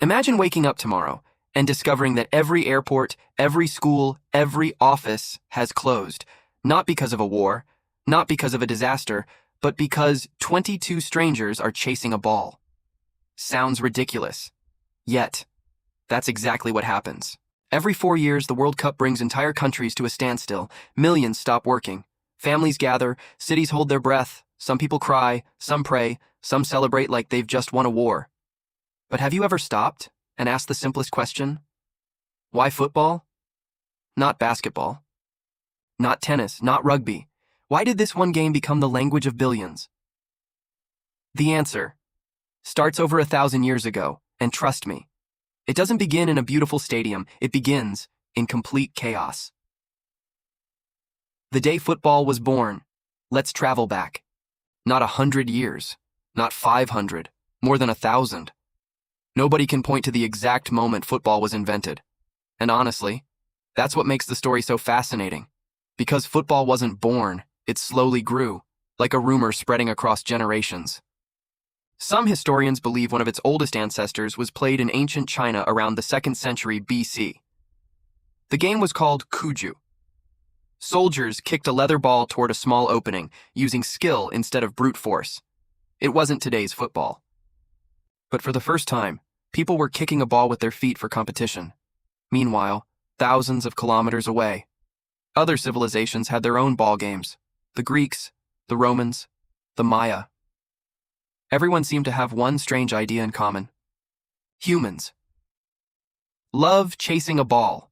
Imagine waking up tomorrow and discovering that every airport, every school, every office has closed, not because of a war, not because of a disaster, but because 22 strangers are chasing a ball. Sounds ridiculous. Yet, that's exactly what happens. Every 4 years, the World Cup brings entire countries to a standstill. Millions stop working. Families gather, cities hold their breath. Some people cry, some pray, some celebrate like they've just won a war. But have you ever stopped and asked the simplest question? Why football? Not basketball. Not tennis, not rugby. Why did this one game become the language of billions? The answer starts over 1,000 years ago, and trust me, it doesn't begin in a beautiful stadium, it begins in complete chaos. The day football was born, let's travel back. Not 100 years, not 500, more than 1,000. Nobody can point to the exact moment football was invented. And honestly, that's what makes the story so fascinating. Because football wasn't born, it slowly grew, like a rumor spreading across generations. Some historians believe one of its oldest ancestors was played in ancient China around the 2nd century BC. The game was called Kuju. Soldiers kicked a leather ball toward a small opening, using skill instead of brute force. It wasn't today's football. But for the first time, people were kicking a ball with their feet for competition. Meanwhile, thousands of kilometers away, other civilizations had their own ball games. The Greeks, the Romans, the Maya. Everyone seemed to have one strange idea in common. Humans love chasing a ball.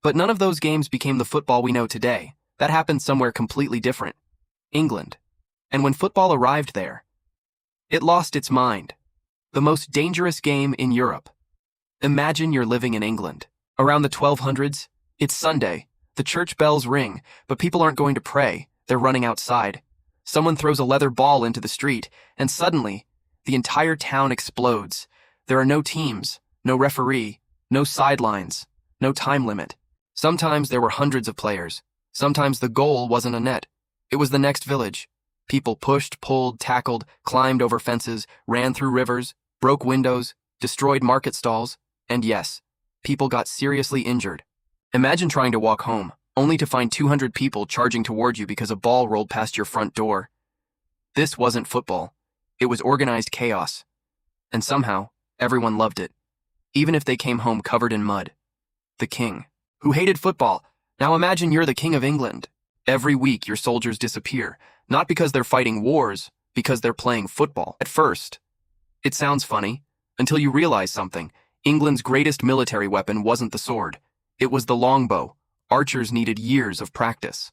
But none of those games became the football we know today. That happened somewhere completely different. England. And when football arrived there, it lost its mind. The most dangerous game in Europe. Imagine you're living in England. Around the 1200s, it's Sunday. The church bells ring, but people aren't going to pray. They're running outside. Someone throws a leather ball into the street, and suddenly, the entire town explodes. There are no teams, no referee, no sidelines, no time limit. Sometimes there were hundreds of players. Sometimes the goal wasn't a net. It was the next village. People pushed, pulled, tackled, climbed over fences, ran through rivers, broke windows, destroyed market stalls, and yes, people got seriously injured. Imagine trying to walk home, only to find 200 people charging toward you because a ball rolled past your front door. This wasn't football. It was organized chaos. And somehow, everyone loved it, even if they came home covered in mud. The king, who hated football. Now imagine you're the king of England. Every week your soldiers disappear, not because they're fighting wars, because they're playing football. At first, it sounds funny, until you realize something. England's greatest military weapon wasn't the sword. It was the longbow. Archers needed years of practice.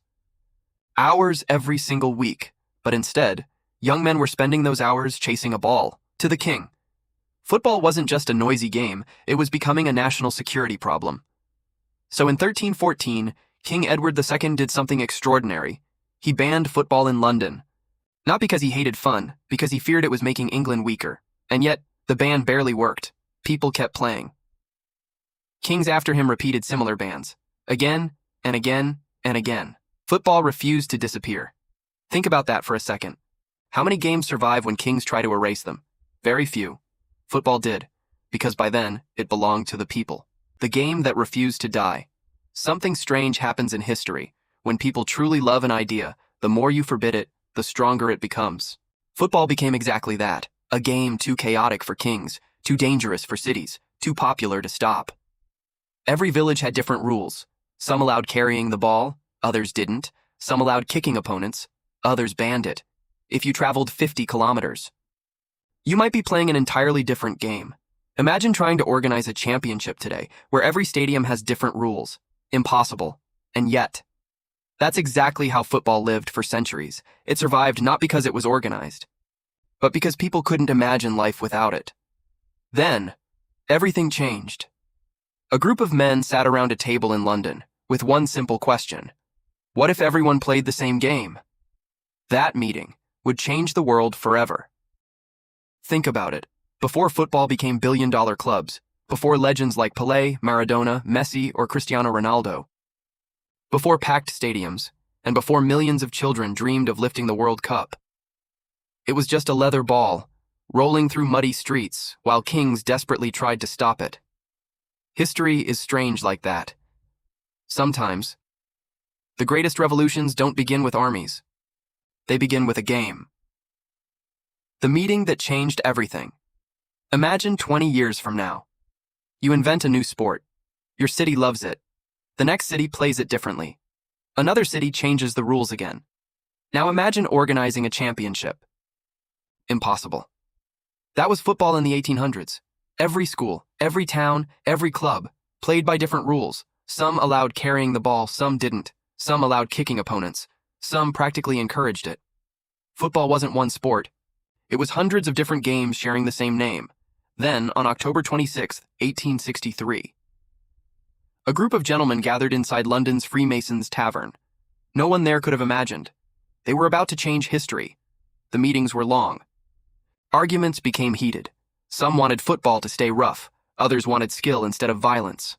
Hours every single week, but instead, young men were spending those hours chasing a ball to the king. Football wasn't just a noisy game, it was becoming a national security problem. So in 1314, King Edward II did something extraordinary. He banned football in London. Not because he hated fun, because he feared it was making England weaker. And yet, the ban barely worked. People kept playing. Kings after him repeated similar bans. Again, and again, and again. Football refused to disappear. Think about that for a second. How many games survive when kings try to erase them? Very few. Football did, because by then, it belonged to the people. The game that refused to die. Something strange happens in history. When people truly love an idea, the more you forbid it, the stronger it becomes. Football became exactly that. A game too chaotic for kings, too dangerous for cities, too popular to stop. Every village had different rules. Some allowed carrying the ball, others didn't. Some allowed kicking opponents, others banned it. If you traveled 50 kilometers, you might be playing an entirely different game. Imagine trying to organize a championship today, where every stadium has different rules. Impossible. And yet, that's exactly how football lived for centuries. It survived not because it was organized, but because people couldn't imagine life without it. Then, everything changed. A group of men sat around a table in London with one simple question. What if everyone played the same game? That meeting would change the world forever. Think about it. Before football became billion-dollar clubs, before legends like Pelé, Maradona, Messi, or Cristiano Ronaldo, before packed stadiums, and before millions of children dreamed of lifting the World Cup, it was just a leather ball, rolling through muddy streets while kings desperately tried to stop it. History is strange like that. Sometimes, the greatest revolutions don't begin with armies. They begin with a game. The meeting that changed everything. Imagine 20 years from now. You invent a new sport. Your city loves it. The next city plays it differently. Another city changes the rules again. Now imagine organizing a championship. Impossible. That was football in the 1800s. Every school, every town, every club played by different rules. Some allowed carrying the ball, some didn't. Some allowed kicking opponents. Some practically encouraged it. Football wasn't one sport. It was hundreds of different games sharing the same name. Then, on October 26, 1863, a group of gentlemen gathered inside London's Freemasons' Tavern. No one there could have imagined. They were about to change history. The meetings were long. Arguments became heated. Some wanted football to stay rough. Others wanted skill instead of violence.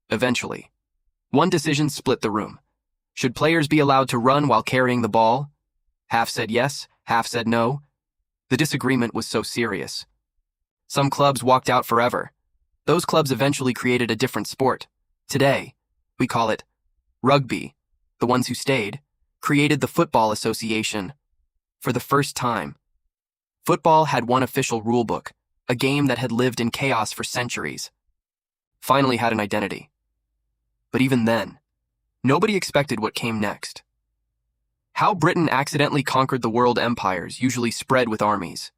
Eventually, one decision split the room. Should players be allowed to run while carrying the ball? Half said yes, half said no. The disagreement was so serious. Some clubs walked out forever. Those clubs eventually created a different sport. Today, we call it rugby. The ones who stayed created the Football Association. For the first time, football had one official rulebook, a game that had lived in chaos for centuries. Finally had an identity. But even then, nobody expected what came next. How Britain accidentally conquered the world empires usually spread with armies.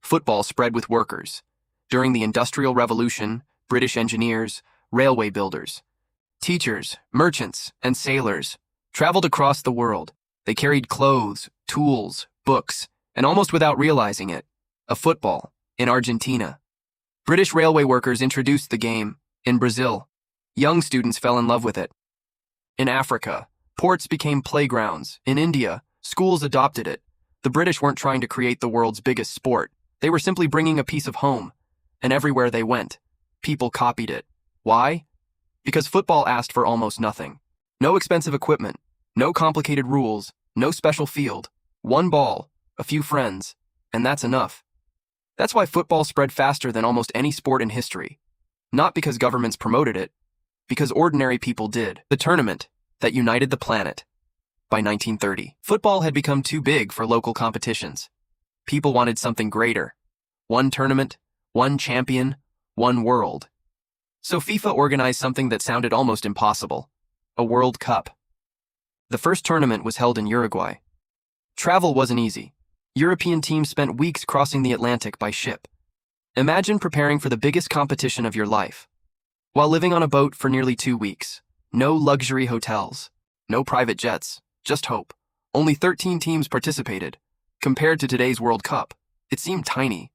Football spread with workers. During the Industrial Revolution, British engineers, railway builders, teachers, merchants, and sailors traveled across the world. They carried clothes, tools, books, and almost without realizing it, a football in Argentina. British railway workers introduced the game in Brazil. Young students fell in love with it. In Africa, ports became playgrounds. In India, schools adopted it. The British weren't trying to create the world's biggest sport. They were simply bringing a piece of home. And everywhere they went, people copied it. Why? Because football asked for almost nothing. No expensive equipment, no complicated rules, no special field, one ball, a few friends, and that's enough. That's why football spread faster than almost any sport in history. Not because governments promoted it, because ordinary people did. The tournament that united the planet. By 1930, football had become too big for local competitions. People wanted something greater. One tournament, one champion, one world. So FIFA organized something that sounded almost impossible. A World Cup. The first tournament was held in Uruguay. Travel wasn't easy. European teams spent weeks crossing the Atlantic by ship. Imagine preparing for the biggest competition of your life, while living on a boat for nearly 2 weeks. No luxury hotels, no private jets, just hope. Only 13 teams participated. Compared to today's World Cup, it seemed tiny.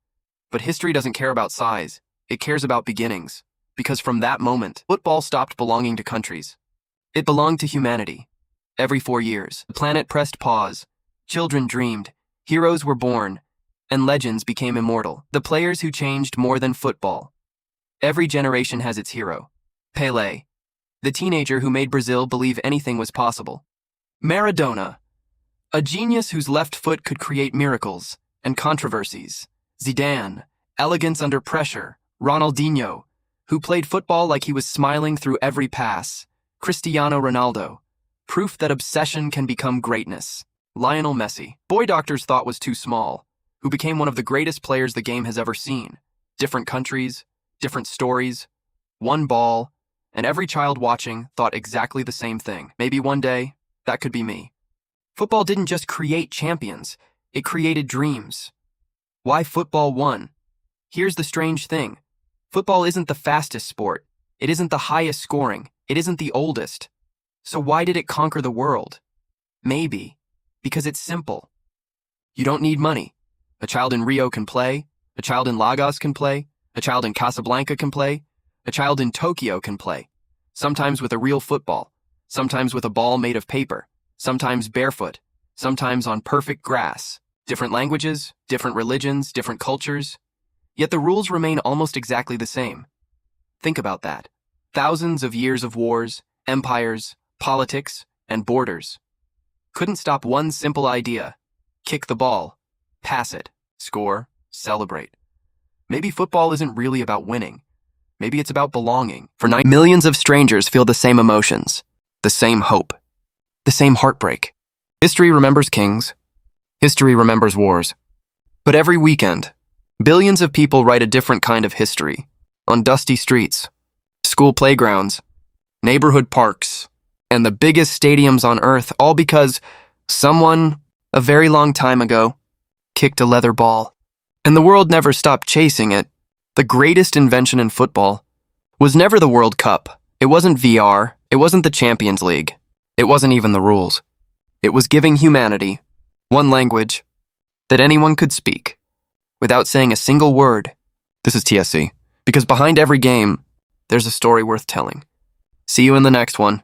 But history doesn't care about size, it cares about beginnings. Because from that moment, football stopped belonging to countries. It belonged to humanity. Every 4 years, the planet pressed pause. Children dreamed, heroes were born, and legends became immortal. The players who changed more than football. Every generation has its hero. Pelé, the teenager who made Brazil believe anything was possible. Maradona, a genius whose left foot could create miracles and controversies. Zidane, elegance under pressure. Ronaldinho, who played football like he was smiling through every pass. Cristiano Ronaldo, proof that obsession can become greatness. Lionel Messi, boy doctors thought was too small, who became one of the greatest players the game has ever seen. Different countries, different stories, one ball, and every child watching thought exactly the same thing. Maybe one day, that could be me. Football didn't just create champions, it created dreams. Why football won? Here's the strange thing. Football isn't the fastest sport. It isn't the highest scoring. It isn't the oldest. So why did it conquer the world? Maybe because it's simple. You don't need money. A child in Rio can play. A child in Lagos can play. A child in Casablanca can play. A child in Tokyo can play. Sometimes with a real football. Sometimes with a ball made of paper. Sometimes barefoot. Sometimes on perfect grass. Different languages, different religions, different cultures. Yet the rules remain almost exactly the same. Think about that. Thousands of years of wars, empires, politics, and borders couldn't stop one simple idea. Kick the ball, pass it, score, celebrate. Maybe football isn't really about winning. Maybe it's about belonging. For millions of strangers feel the same emotions, the same hope, the same heartbreak. History remembers kings. History remembers wars. But every weekend, billions of people write a different kind of history on dusty streets, school playgrounds, neighborhood parks, and the biggest stadiums on earth, all because someone, a very long time ago, kicked a leather ball. And the world never stopped chasing it. The greatest invention in football was never the World Cup. It wasn't VR. It wasn't the Champions League. It wasn't even the rules. It was giving humanity one language that anyone could speak without saying a single word. This is TSC, because behind every game, there's a story worth telling. See you in the next one.